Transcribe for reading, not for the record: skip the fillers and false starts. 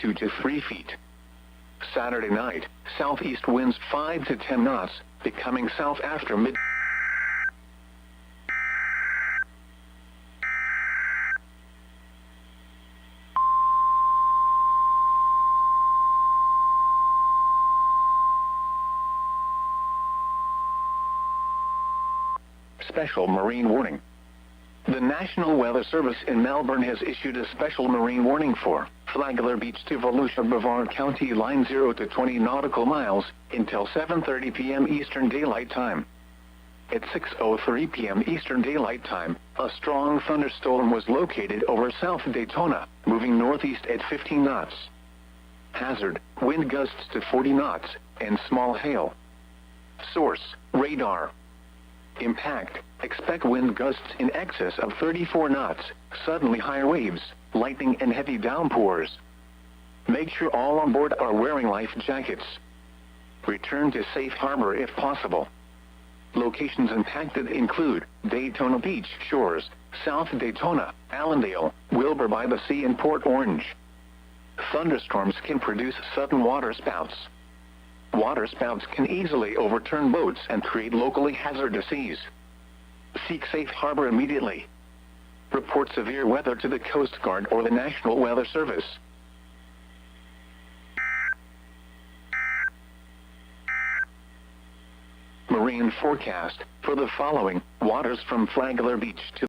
2 to 3 feet. Saturday night, southeast winds 5 to 10 knots, becoming south after mid. Special marine warning. The National Weather Service in Melbourne has issued a special marine warning for Flagler Beach to Volusia Brevard County line 0 to 20 nautical miles until 7:30 p.m. Eastern Daylight Time. At 6:03 p.m. Eastern Daylight Time, a strong thunderstorm was located over South Daytona, moving northeast at 15 knots. Hazard, wind gusts to 40 knots, and small hail. Source, radar. Impact, expect wind gusts in excess of 34 knots, suddenly higher waves, lightning and heavy downpours. Make sure all on board are wearing life jackets. Return to safe harbor if possible. Locations impacted include Daytona Beach shores, South Daytona, Allendale, Wilbur by the Sea and Port Orange. Thunderstorms can produce sudden waterspouts. Waterspouts can easily overturn boats and create locally hazardous seas. Seek safe harbor immediately. Report severe weather to the Coast Guard or the National Weather Service. Marine forecast for the following waters from Flagler Beach to